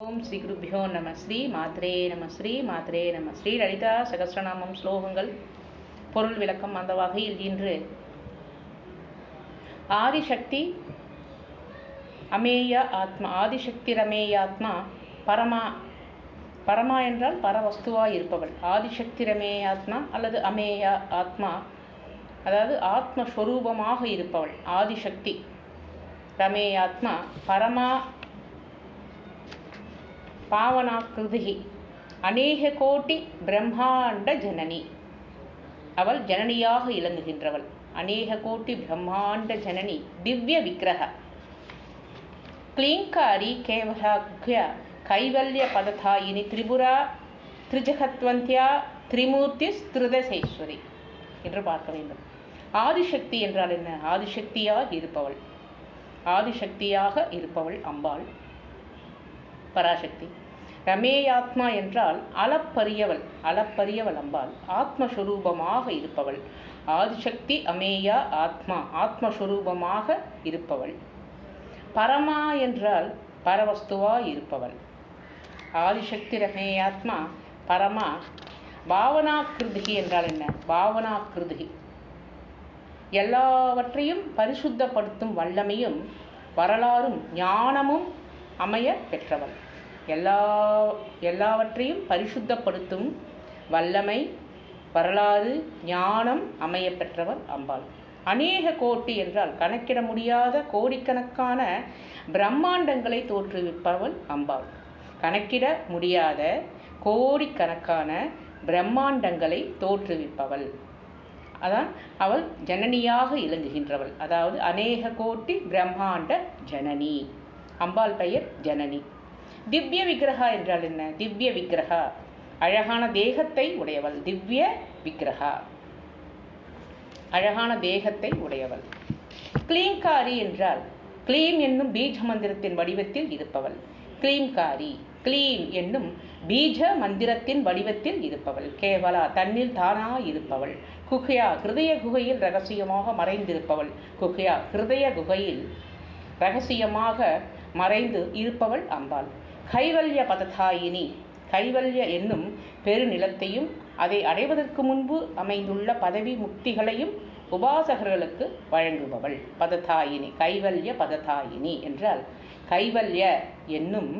ஓம் ஸ்ரீ குருபியோ நம ஸ்ரீ மாத்ரே நம ஸ்ரீ மாத்ரே நம ஸ்ரீ லலிதா சகஸ்ரநாமம் ஸ்லோகங்கள் பொருள் விளக்கம் அந்த வகையில் இன்று ஆதிசக்தி அமேய ஆத்மா, ஆதிசக்தி ரமேயாத்மா பரமா. பரமா என்றால் பரவஸ்துவாய் இருப்பவள். ஆதிசக்தி ரமேயாத்மா அல்லது அமேய ஆத்மா, அதாவது ஆத்மஸ்வரூபமாக இருப்பவள். ஆதிசக்தி ரமேயாத்மா பரமா பாவனாகிருதி அநேக கோட்டி பிரம்மாண்ட ஜனனி. அவள் ஜனனியாக இலங்குகின்றவள். அநேக கோட்டி பிரம்மாண்ட ஜனனி திவ்ய விக்கிரக க்ளீங்காரி கேவலாக்ய கைவல்ய பததாயினி திரிபுரா திரிஜகத்வந்தியா திரிமூர்த்தி ஸ்திருதசேஸ்வரி என்று பார்க்க வேண்டும். ஆதிசக்தி என்றால் என்ன? ஆதிசக்தியாக இருப்பவள். ஆதிசக்தியாக இருப்பவள் அம்பாள் பராசக்தி. ரமேயாத்மா என்றால் அளப்பரியவள். அளப்பரியவள் அம்பாள் ஆத்மஸ்வரூபமாக இருப்பவள். ஆதிசக்தி அமேயா ஆத்மா ஆத்மஸ்வரூபமாக இருப்பவள். பரமா என்றால் பரவஸ்துவாய் இருப்பவள். ஆதிசக்தி ரமேயாத்மா பரமா. பாவனாகிருதி என்றால் என்ன? பாவனாகிருதி எல்லாவற்றையும் பரிசுத்தப்படுத்தும் வல்லமையும் வரலாறும் ஞானமும் அமைய பெற்றவள். எல்லாவற்றையும் பரிசுத்தப்படுத்தும் வல்லமை, வரலாறு, ஞானம் அமைய பெற்றவள் அம்பாள். அநேக கோட்டி என்றால் கணக்கிட முடியாத கோடிக்கணக்கான பிரம்மாண்டங்களை தோற்றுவிப்பவள் அம்பாள். கணக்கிட முடியாத கோடிக்கணக்கான பிரம்மாண்டங்களை தோற்றுவிப்பவள். அதான் அவள் ஜனனியாக இலங்குகின்றவள். அதாவது அநேக கோட்டி பிரம்மாண்ட ஜனனி. அம்பாள் பெயர் ஜனனி. திவ்ய விக்கிரகா என்றால் என்ன? திவ்ய விக்கிரகா அழகான தேகத்தை உடையவள். திவ்ய விக்கிரகா அழகான தேகத்தை உடையவள். க்ளீங்காரி என்றால் க்ளீம் என்னும் பீஜ மந்திரத்தின் வடிவத்தில் இருப்பவள். க்ளீம்காரி க்ளீம் என்னும் பீஜ மந்திரத்தின் வடிவத்தில் இருப்பவள். கேவலா தன்னில் தானா இருப்பவள். குஹ்யா ஹிருதய குகையில் ரகசியமாக மறைந்திருப்பவள். குஹ்யா ஹிருதய குகையில் ரகசியமாக மறைந்து இருப்பவள் அம்பாள். கைவல்ய பததாயினி கைவல்ய என்னும் பெருநிலத்தையும் அதை அடைவதற்கு முன்பு அமைந்துள்ள பதவி முக்திகளையும் உபாசகர்களுக்கு வழங்குபவள். பததாயினி கைவல்ய பததாயினி என்றால் கைவல்ய என்னும்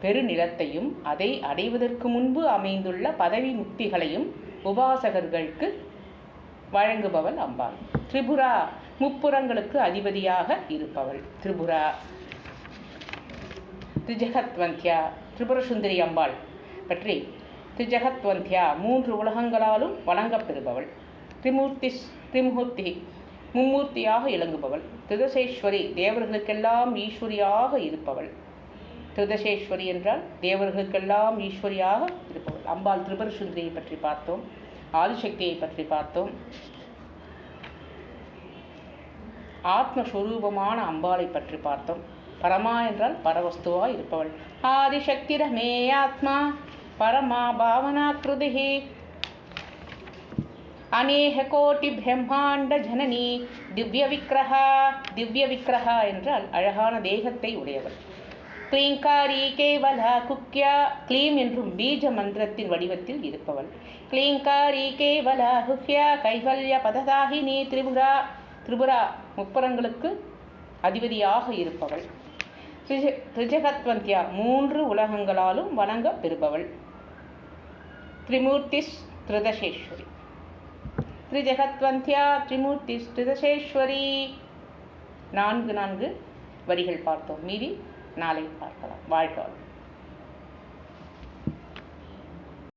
பெருநிலத்தையும் அதை அடைவதற்கு முன்பு அமைந்துள்ள பதவி முக்திகளையும் உபாசகர்களுக்கு வழங்குபவள் அம்பாள். திரிபுரா முப்புறங்களுக்கு அதிபதியாக இருப்பவள். திரிபுரா திரிஜகத்வந்தியா திரிபுரசுந்தரி அம்பாள் பற்றி திரிஜகத்வந்தியா மூன்று உலகங்களாலும் வழங்கப்பெறுபவள். திரிமூர்த்தி மும்மூர்த்தியாக இலங்குபவள். திருதசேஸ்வரி தேவர்களுக்கெல்லாம் ஈஸ்வரியாக இருப்பவள். திருதசேஸ்வரி என்றால் தேவர்களுக்கெல்லாம் ஈஸ்வரியாக இருப்பவள் அம்பாள். திரிபுரசுந்தரியை பற்றி பார்த்தோம். ஆதிசக்தியை பற்றி பார்த்தோம். ஆத்மஸ்வரூபமான அம்பாளை பற்றி பார்த்தோம். பரமா என்றால் பரவஸ்துவாய் இருப்பவள். ஆதிசக்தி ரமேயாத்மா பரமா பாவனாகிருதி அநேக கோட்டி பிரம்மாண்ட ஜனனி திவ்ய விக்கிரகா. திவ்ய விக்கிரகா என்றால் அழகான தேகத்தை உடையவள். க்ளீங்காரி கேவலா குக்யா க்ளீம் என்றும் பீஜ மந்திரத்தின் வடிவத்தில் இருப்பவள். க்ளீங்காரி கேவலா குக்யா கைவல்ய பததாகினி திரிபுரா. திரிபுரா முப்புறங்களுக்கு அதிபதியாக இருப்பவள். திரிஜகத்வந்தியா மூன்று உலகங்களாலும் வணங்க பெறுபவள். திரிமூர்த்தி திருதசேஸ்வரி. திரிஜகத்வந்தியா திரிமூர்த்தி திருதசேஸ்வரி. 4 வரிகள் பார்த்தோம். மீதி நாளை பார்க்கலாம். வாழ்க.